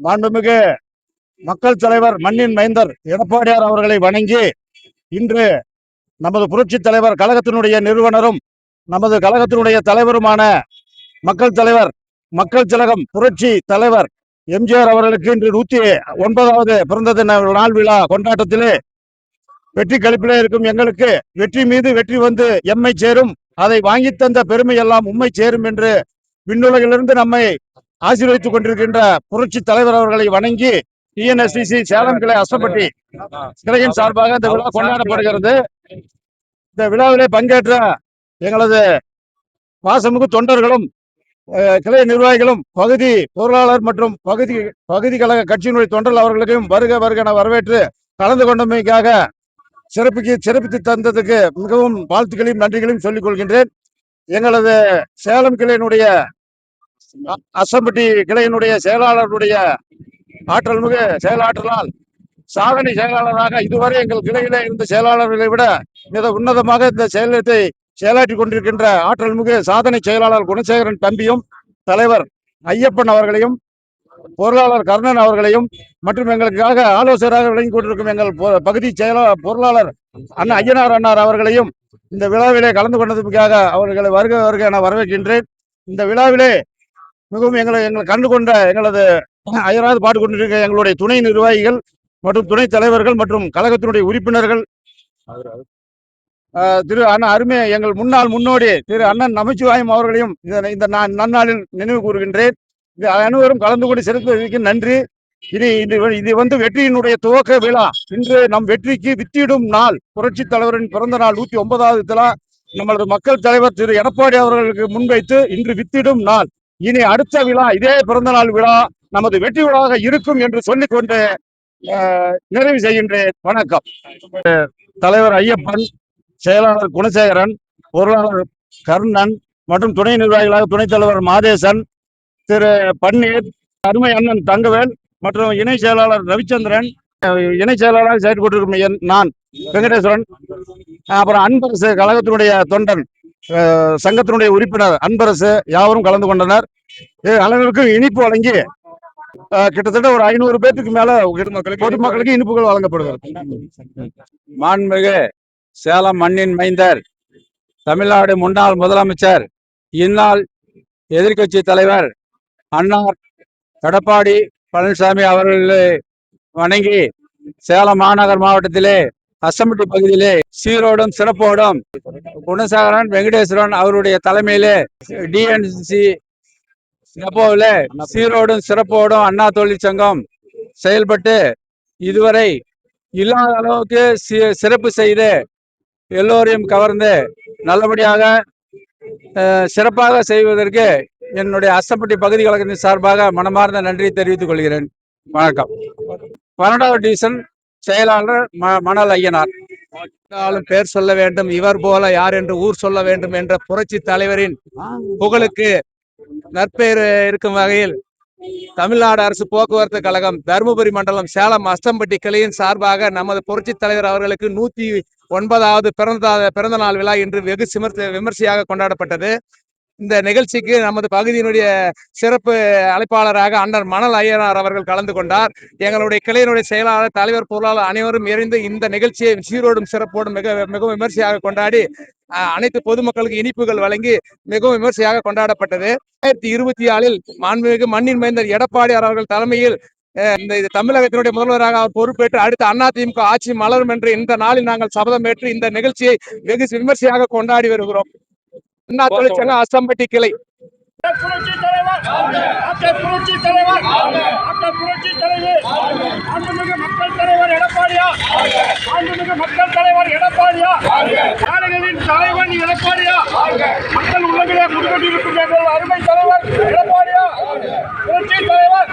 மாண்புமிகு மக்கள் தலைவர் மண்ணின் மைந்தர் எடப்பாடியார் அவர்களை வணங்கி இன்று நமது புரட்சி தலைவர் கழகத்தினுடைய நிறுவனரும் நமது கழகத்தினுடைய தலைவருமான மக்கள் திலகம் புரட்சி தலைவர் எம்ஜிஆர் அவர்களுக்கு இன்று 109வது பிறந்த தின நாள் விழா கொண்டாட்டத்திலே வெற்றி கழிப்பிலே இருக்கும் எங்களுக்கு வெற்றி மீது வெற்றி வந்து எம்மை சேரும், அதை வாங்கி தந்த பெருமை எல்லாம் உண்மை சேரும் என்று விண்ணுலகிலிருந்து நம்மை ஆசீர்வதித்துக் கொண்டிருக்கின்ற புரட்சி தலைவர் அவர்களை வணங்கி டிஎன்எஸ்டிசி சேலம் கிளை அசம்பட்டி கிளையின் சார்பாக இந்த விழா கொண்டாடப்படுகிறது. இந்த விழாவிலே பங்கேற்ற எங்களது பாசமிகு தொண்டர்களும் கிளை நிர்வாகிகளும் பகுதி பொருளாளர் மற்றும் பகுதி கழக கட்சியினுடைய தொண்டர்கள் அவர்களுக்கும் வருக வருக வரவேற்று கலந்து கொண்டமைக்காக சிறப்பித்து தந்ததுக்கு மிகவும் வாழ்த்துக்களையும் நன்றிகளையும் சொல்லிக் கொள்கின்றேன். எங்களது சேலம் கிளையினுடைய அசம்பட்டி கிளையினுடைய செயலாளருடைய ஆற்றல் மிகு செயலாற்றலால் சாதனை செயலாளராக இதுவரை எங்கள் கிளையிலே இருந்த செயலாளர்களை விட மிக உன்னதமாக இந்த செயலத்தை செயலாற்றிக் கொண்டிருக்கின்ற ஆற்றல் மிகு சாதனை செயலாளர் குணசேகரன் தம்பியும் தலைவர் ஐயப்பன் அவர்களையும் பொருளாளர் கர்ணன் அவர்களையும் மற்றும் எங்களுக்காக ஆலோசகராக விளங்கிக் கொண்டிருக்கும் எங்கள் பகுதி பொருளாளர் அண்ணா ஐயனார் அண்ணார் அவர்களையும் இந்த விழாவிலே கலந்து கொண்டதற்காக அவர்களை வருக என வரவேற்கின்றேன். இந்த விழாவிலே மிகவும் எங்களை கண்டு கொண்ட எங்களது அயராது பாட்டு கொண்டிருக்க எங்களுடைய துணை நிர்வாகிகள் மற்றும் துணைத் தலைவர்கள் மற்றும் கழகத்தினுடைய உறுப்பினர்கள் திரு அண்ணா அருமை எங்கள் முன்னோடி திரு அண்ணன் நமச்சிவாயம் அவர்களையும் இந்த நன்னாளில் நினைவு கூறுகின்றேன். அனைவரும் கலந்து கொண்டு சிறந்ததற்கு நன்றி. இது வந்து வெற்றியினுடைய துவக்க விழா. இன்று நம் வெற்றிக்கு வித்திடும் நாள். புரட்சி தலைவரின் பிறந்த நாள் 109வது விழா நமது மக்கள் தலைவர் திரு எடப்பாடி அவர்களுக்கு முன்வைத்து இன்று வித்திடும் நாள். இனி அடுத்த விழா இதே பிறந்த நாள் விழா நமது வெற்றி விழாவாக இருக்கும் என்று சொல்லிக்கொண்டு நிறைவு செய்கின்றேன். வணக்கம். தலைவர் ஐயப்பன், செயலாளர் குணசேகரன், பொருளாளர் கர்ணன் மற்றும் துணை நிர்வாகிகளாக துணைத் தலைவர் மாதேசன், திரு பன்னீர், அருமை அண்ணன் தங்கவேல் மற்றும் இணை செயலாளர் ரவிச்சந்திரன், இணை செயலாளராக செயல்பட்டிருக்கும் நான் வெங்கடேஸ்வரன், அப்புறம் அன்பரசு கழகத்தினுடைய தொண்டன் சங்கத்தினுடைய உறுப்பினர் அன்பரசு யாவரும் கலந்து கொண்டனர். அனைவருக்கும் இனிப்பு வழங்கி கிட்டத்தட்ட ஒரு 500 பேருக்கு மேல பொதுமக்களுக்கு இனிப்புகள் வழங்கப்படுகிறது. மாண்புமிகு சேலம் மண்ணின் மைந்தர் தமிழ்நாடு முன்னாள் முதலமைச்சர் இந்நாள் எதிர்கட்சி தலைவர் அண்ணார் எடப்பாடி பழனிசாமி அவர்களை வணங்கி சேலம் மாநகர் மாவட்டத்திலே அசம்பட்டி பகுதியிலே சீரோடும் சிறப்போடும் குணசேகரன் வெங்கடேஸ்வரன் அவருடைய தலைமையிலே டிஎன்சி டெப்போவில சீரோடும் சிறப்போடும் அண்ணா தொழிற்சங்கம் செயல்பட்டு இதுவரை இல்லாத அளவுக்கு சிறப்பு செய்து எல்லோரையும் கவர்ந்து நல்லபடியாக சிறப்பாக செய்வதற்கு என்னுடைய அசம்பட்டி பகுதி கழகத்தின் சார்பாக மனமார்ந்த நன்றி தெரிவித்துக் கொள்கிறேன். வணக்கம். 12வது டிவிஷன் செயலாளர் மணல் ஐயனார். பேர் சொல்ல வேண்டும், இவர் போல யார் என்று ஊர் சொல்ல வேண்டும் என்ற புரட்சி தலைவரின் புகழுக்கு நற்பெயர் இருக்கும் வகையில் தமிழ்நாடு அரசு போக்குவரத்து கழகம் தருமபுரி மண்டலம் சேலம் அஸ்தம்பட்டி கிளையின் சார்பாக நமது புரட்சி தலைவர் அவர்களுக்கு 109வது பிறந்த நாள் விழா இன்று வெகு விமர்சையாக கொண்டாடப்பட்டது. இந்த நிகழ்ச்சிக்கு நமது பகுதியினுடைய சிறப்பு அழைப்பாளராக அண்ணன் மணல் ஐயனார் அவர்கள் கலந்து கொண்டார். எங்களுடைய கிளையினுடைய செயலாளர், தலைவர், பொருளாளர் அனைவரும் இணைந்து இந்த நிகழ்ச்சியை சீரோடும் சிறப்போடும் மிகவும் விமர்சையாக கொண்டாடி அனைத்து பொதுமக்களுக்கு இனிப்புகள் வழங்கி மிகவும் விமர்சையாக கொண்டாடப்பட்டது. 2024 மாண்புமிகு மண்ணின் மைந்தர் எடப்பாடி அவர்கள் தலைமையில் இந்த தமிழகத்தினுடைய முதல்வராக அவர் பொறுப்பேற்று அடுத்த அதிமுக ஆட்சி மலரும் என்று இந்த நாளில் நாங்கள் சபதம் ஏற்று இந்த நிகழ்ச்சியை வெகு விமர்சையாக கொண்டாடி வருகிறோம். அண்ணா தொழிற்சங்க அசம்பட்டி கிளை. மக்கள் உள்ளங்களே குடிக்கொண்டிருக்கும் எங்கள் அருமை தலைவர் எடப்பாடியா, புரட்சி தலைவர்